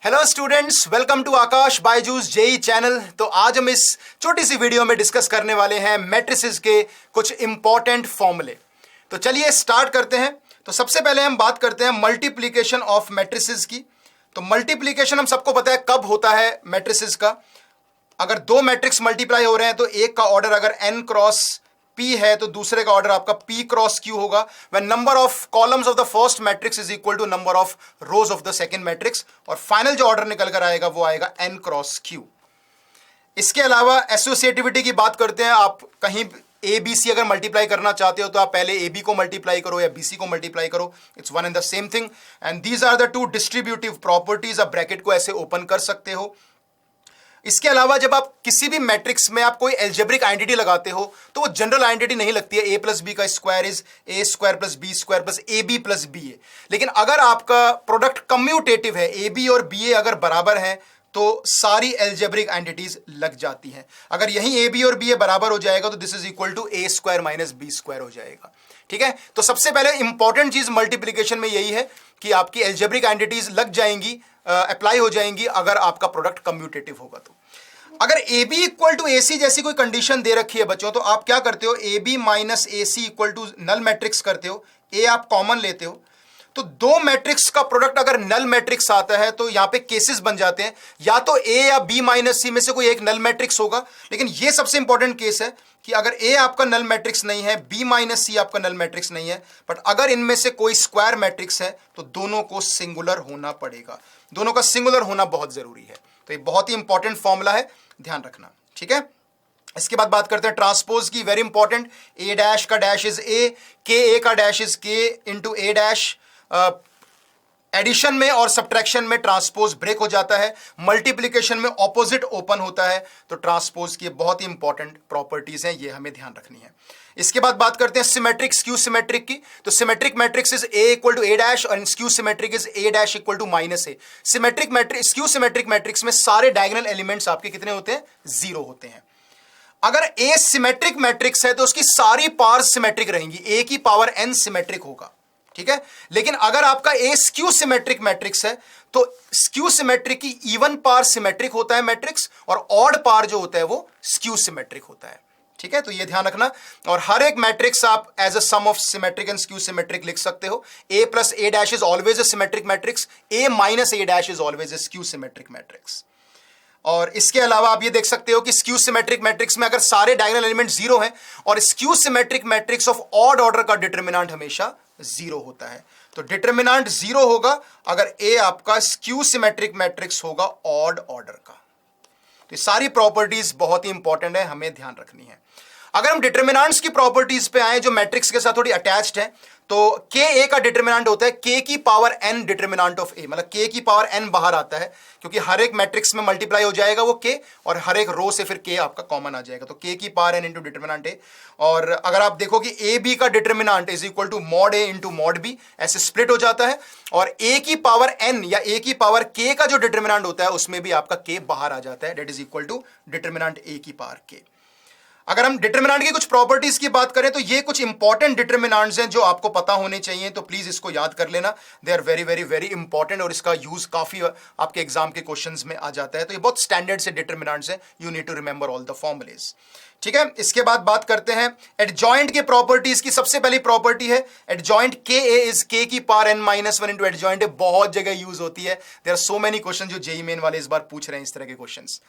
Hello students, welcome to Aakash Byju's JEE channel. तो आज हम इस छोटी सी वीडियो में डिस्कस करने वाले हैं मैट्रिसेस के कुछ इंपॉर्टेंट फॉर्मूले। तो चलिए स्टार्ट करते हैं। तो सबसे पहले हम बात करते हैं मल्टीप्लिकेशन ऑफ मैट्रिसेस की। तो मल्टीप्लिकेशन हम सबको पता है कब होता है मैट्रिसेस का। अगर दो मैट्रिक्स मल्टीप्लाई हो रहे हैं तो एक का ऑर्डर अगर n क्रॉस P है तो दूसरे का ऑर्डर आपका P क्रॉस Q होगा। When number of columns of the first matrix is equal to number of rows of the second matrix, और फाइनल जो ऑर्डर निकल कर आएगा वो आएगा n क्रॉस Q। इसके अलावा एसोसिएटिविटी की बात करते हैं। आप कहीं ए बी सी अगर मल्टीप्लाई करना चाहते हो तो आप पहले ए बी को मल्टीप्लाई करो या बी सी को मल्टीप्लाई करो, it's one and the same thing. And these are the two distributive properties. आप ब्रैकेट को ऐसे ओपन कर सकते हो। इसके अलावा जब आप किसी भी मैट्रिक्स में आप कोई एल्जेब्रिक आइडेंटिटी लगाते हो तो वो जनरल आइडेंटिटी नहीं लगती है। ए प्लस बी का square is a square plus b square plus a b plus b a. लेकिन अगर आपका प्रोडक्ट कम्यूटेटिव है, ए बी और बी ए अगर बराबर है तो सारी एल्जेब्रिक आइडेंटिटीज लग जाती हैं। अगर यही ए बी और बी ए बराबर हो जाएगा तो this is equal to a square minus b square हो जाएगा। ठीक है, तो सबसे पहले इंपॉर्टेंट चीज मल्टीप्लिकेशन में यही है कि आपकी एल्जेब्रिक आइडेंटिटीज लग जाएंगी, अप्लाई हो जाएंगी अगर आपका प्रोडक्ट कम्यूटेटिव होगा। तो अगर ए बी इक्वल टू ए सी जैसी कोई कंडीशन दे रखी है बच्चों, तो आप क्या करते हो, a b minus a c equal to null matrix करते हो। ए आप कॉमन लेते हो तो दो मैट्रिक्स का प्रोडक्ट अगर नल मैट्रिक्स आता है तो यहां पे केसेस बन जाते हैं, या तो ए या बी माइनस सी में से कोई एक नल मैट्रिक्स होगा। लेकिन यह सबसे इंपॉर्टेंट केस है कि अगर ए आपका नल मैट्रिक्स नहीं है, बी माइनस सी आपका नल मैट्रिक्स नहीं है, बट अगर इनमें से कोई स्क्वायर मैट्रिक्स है तो दोनों को सिंगुलर होना पड़ेगा। दोनों का सिंगुलर होना बहुत जरूरी है। तो ये बहुत ही इंपॉर्टेंट फॉर्मूला है, ध्यान रखना। ठीक है, इसके बाद बात करते हैं ट्रांसपोज की, वेरी इंपॉर्टेंट। ए डैश का डैश इज ए, के ए का डैश इज के इंटू ए डैश। एडिशन में और सब्ट्रैक्शन में ट्रांसपोज ब्रेक हो जाता है, मल्टीप्लिकेशन में ऑपोजिट ओपन होता है। तो ट्रांसपोज की बहुत ही इंपॉर्टेंट प्रॉपर्टीज हैं, ये हमें ध्यान रखनी है। इसके बाद बात करते हैं सिमेट्रिक स्क्यू सिमेट्रिक की। तो symmetric matrix is a equal to a dash और skew symmetric is a dash equal to minus a. Symmetric matrix, skew symmetric matrix में सारे डायगोनल एलिमेंट्स आपके कितने होते हैं, जीरो होते हैं। अगर ए सिमेट्रिक मैट्रिक्स है तो उसकी सारी पावर्स सिमेट्रिक रहेंगी, ए की पावर एन सिमेट्रिक होगा। ठीक है, लेकिन अगर आपका ए स्क्यू सिमेट्रिक मैट्रिक्स है तो स्क्यू सिमेट्रिक की इवन पावर सिमेट्रिक होता है मैट्रिक्स, और ऑड पावर जो होता है वो स्क्यू सिमेट्रिक होता है। ठीक है, तो ये ध्यान रखना। और हर एक मैट्रिक्स आप as a sum of symmetric and skew symmetric लिख सकते हो। A plus a dash is always a symmetric matrix, a minus a dash is always a skew symmetric matrix. और इसके अलावा आप ये देख सकते हो कि स्क्यू सिमेट्रिक मैट्रिक्स में अगर सारे डायगोनल एलिमेंट जीरो हैं, और skew symmetric matrix of odd order का डिटरमिनेंट हमेशा जीरो होता है। तो डिटरमिनेंट जीरो होगा अगर ए आपका स्क्यू सिमेट्रिक मैट्रिक्स होगा ऑड ऑर्डर का। तो ये सारी प्रॉपर्टीज बहुत ही इंपॉर्टेंट है, हमें ध्यान रखनी है। अगर हम डिटरमिनेंट्स की प्रॉपर्टीज पे आए जो मैट्रिक्स के साथ थोड़ी अटैच्ड है, तो के ए का डिटरमिनेंट होता है के की पावर एन डिटरमिनेंट ऑफ ए, मतलब के की पावर एन बाहर आता है क्योंकि हर एक मैट्रिक्स में मल्टीप्लाई हो जाएगा वो के, और हर एक रो से फिर के आपका कॉमन आ जाएगा। तो के की power n into determinant a. और अगर आप देखो कि ए बी का determinant is equal to mod a into mod b, ऐसे स्प्लिट हो जाता है। और ए की पावर एन या ए की पावर के का जो डिटरमिनेंट होता है उसमें भी आपका के बाहर आ जाता है, det is equal to determinant a की पावर के। अगर हम डिटरमिनेंट की कुछ प्रॉपर्टीज की बात करें तो ये कुछ इंपॉर्टेंट डिटरमिनेंट्स हैं जो आपको पता होने चाहिए, तो प्लीज इसको याद कर लेना। They are very very very important और इसका यूज काफी आपके एग्जाम के क्वेश्चंस में आ जाता है। तो ये बहुत स्टैंडर्ड से डिटरमिनेंट्स हैं, you need to remember all the formulae. ठीक है, इसके बाद बात करते हैं एडजॉइंट के प्रॉपर्टीज की। सबसे पहली प्रॉपर्टी है एडजॉइंट के ए इज के की power n minus one into adjoint a. बहुत जगह यूज होती है, there are so many question जो जेईई मेन वाले इस बार पूछ रहे हैं इस तरह के questions.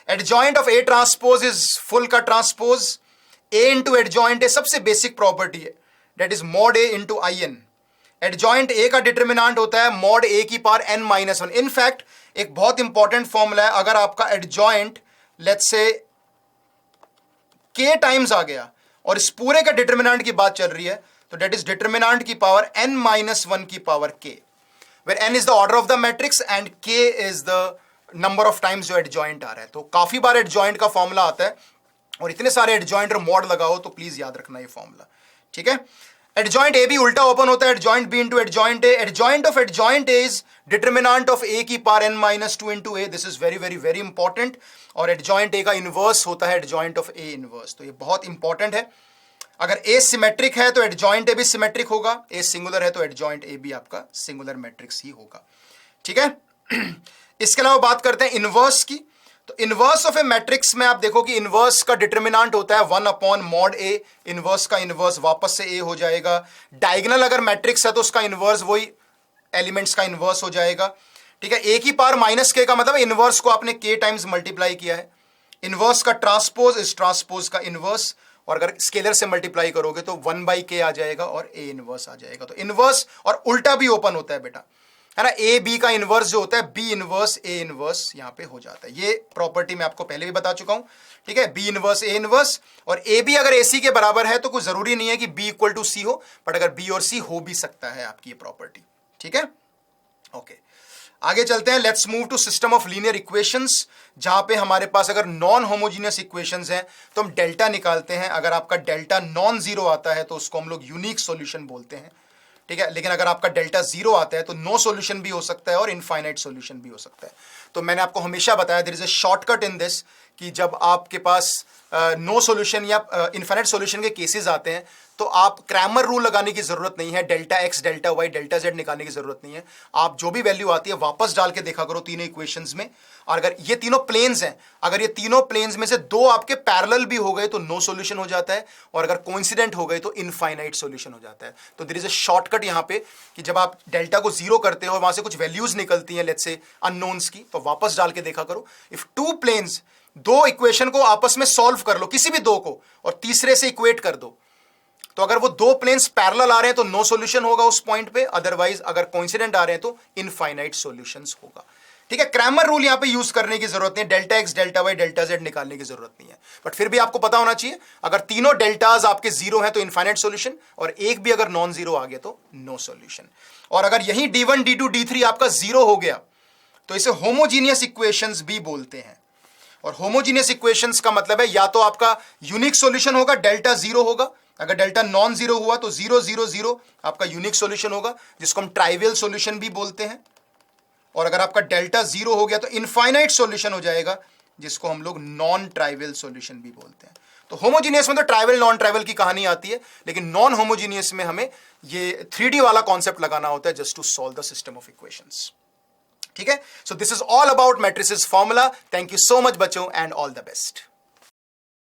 Adjoint of a transpose is full का transpose. A into adjoint a सबसे बेसिक प्रॉपर्टी है, det is mod a into I n. Adjoint a का डिटरमिनेंट होता है मॉड ए की power n minus one. In fact एक बहुत important formula है, अगर आपका एडजॉइंट लेट्स से के टाइम्स आ गया और इस पूरे का डिटरमिनेंट की बात चल रही है, तो डेट इज डिटरमिनेंट की पावर एन माइनस वन की power k, where n is the order of the matrix and k is the number of times जो एडजॉइंट आ रहा है। तो काफी बार एडजॉइंट का फॉर्मूला आता है और इतने सारे एडजॉइंट और मॉड लगाओ तो प्लीज याद रखना ये फॉर्मूला। ठीक है, एडजॉइंट ए बी उल्टा ओपन होता है, adjoint b into adjoint a. Adjoint of adjoint a is determinant of a की power n minus two into a. This is very very very important. और एडजॉइंट ए का inverse होता है adjoint of A inverse, तो ये बहुत important है। अगर ए सिमेट्रिक है तो एडजॉइंट ए भी सिमेट्रिक होगा, ए सिंगुलर है तो एडजॉइंट ए भी आपका सिंगुलर मैट्रिक्स ही होगा। ठीक है, इसके अलावा बात करते हैं इनवर्स की। तो इनवर्स ऑफ ए मैट्रिक्स में आप देखो कि इनवर्स का डिटर्मिनेंट होता है 1/mod A। इनवर्स का इनवर्स वापस से A हो जाएगा। डायगोनल अगर मैट्रिक्स है तो उसका इनवर्स वही एलिमेंट्स का इनवर्स हो जाएगा। ठीक है, एक ही पावर माइनस के का मतलब इनवर्स को आपने k टाइम्स मल्टीप्लाई किया है। इनवर्स का ट्रांसपोज इस ट्रांसपोज का इनवर्स, और अगर स्केलर से मल्टीप्लाई करोगे तो 1/k आ जाएगा और A इनवर्स आ जाएगा। तो इनवर्स और उल्टा भी ओपन होता है बेटा, है ना। ए बी का इनवर्स जो होता है बी इनवर्स ए इनवर्स यहां पे हो जाता है। ये प्रॉपर्टी मैं आपको पहले भी बता चुका हूं। ठीक है, बी इनवर्स ए इनवर्स, और ए बी अगर ए सी के बराबर है तो कुछ जरूरी नहीं है कि बी इक्वल टू सी हो, बट अगर बी और सी हो भी सकता है आपकी ये प्रॉपर्टी। ठीक है, ओके, आगे चलते हैं। Let's move to system of linear equations, जहां पे हमारे पास अगर नॉन होमोजीनियस इक्वेशंस हैं तो हम डेल्टा निकालते हैं। अगर आपका डेल्टा नॉन जीरो आता है तो उसको हम लोग यूनिक सॉल्यूशन बोलते हैं। ठीक है, लेकिन अगर आपका डेल्टा जीरो आता है तो नो सॉल्यूशन भी हो सकता है और इनफाइनाइट सॉल्यूशन भी हो सकता है। तो मैंने आपको हमेशा बताया there is a shortcut in this, कि जब आपके पास नो सॉल्यूशन या इनफाइनाइट सॉल्यूशन के केसेस आते हैं तो आप क्रैमर रूल लगाने की जरूरत नहीं है, delta x delta y delta z निकालने की जरूरत नहीं है। आप जो भी वैल्यू आती है वापस डाल के देखा करो तीनों इक्वेशंस में, और अगर ये तीनों प्लेन्स हैं, अगर ये तीनों प्लेन्स में से दो आपके पैरेलल भी हो गए तो नो सॉल्यूशन हो जाता है, और अगर कोइंसिडेंट हो गए तो इनफाइनाइट सॉल्यूशन हो जाता है। तो देयर इज अ शॉर्टकट यहां पे कि जब आप डेल्टा को जीरो करते हो और वहां से कुछ वैल्यूज निकलती हैं लेट्स से अननोन्स की, तो वापस डाल के देखा करो। इफ टू प्लेन्स, दो इक्वेशन को आपस में सॉल्व कर लो, किसी भी दो को, और तीसरे से इक्वेट कर दो, तो अगर वो दो प्लेन्स पैरेलल आ रहे हैं तो नो सॉल्यूशन होगा उस पॉइंट पे, अदरवाइज अगर कोइंसिडेंट आ रहे हैं तो इनफाइनाइट सॉल्यूशंस होगा। ठीक है, क्रैमर रूल यहां पे यूज करने की जरूरत नहीं है, delta x delta y delta z निकालने की जरूरत नहीं है, बट फिर भी आपको पता होना चाहिए अगर तीनों डेल्टाज आपके जीरो हैं तो इनफाइनाइट सॉल्यूशन, और एक भी अगर नॉन जीरो आ गया तो नो सॉल्यूशन। और अगर यही D1 D2 D3 आपका जीरो हो गया तो इसे होमोजीनियस इक्वेशंस भी बोलते हैं। और होमोजीनियस इक्वेशंस का मतलब है या तो आपका यूनिक सॉल्यूशन होगा, डेल्टा जीरो होगा, अगर डेल्टा नॉन जीरो हुआ तो 0 0 0 आपका यूनिक सॉल्यूशन होगा, जिसको हम ट्राइवियल सॉल्यूशन भी बोलते हैं। और अगर आपका डेल्टा जीरो हो गया तो इनफाइनाइट सॉल्यूशन हो जाएगा, जिसको हम लोग नॉन ट्राइवियल सॉल्यूशन भी बोलते हैं। तो होमोजीनियस में तो ट्राइवल नॉन ट्राइवल की कहानी आती है, लेकिन नॉन होमोजीनियस में हमें ये 3D वाला कॉन्सेप्ट लगाना होता है just to solve the system of equations. ठीक है, so this is all about matrices formula. Thank you so much बच्चों, एंड ऑल द बेस्ट।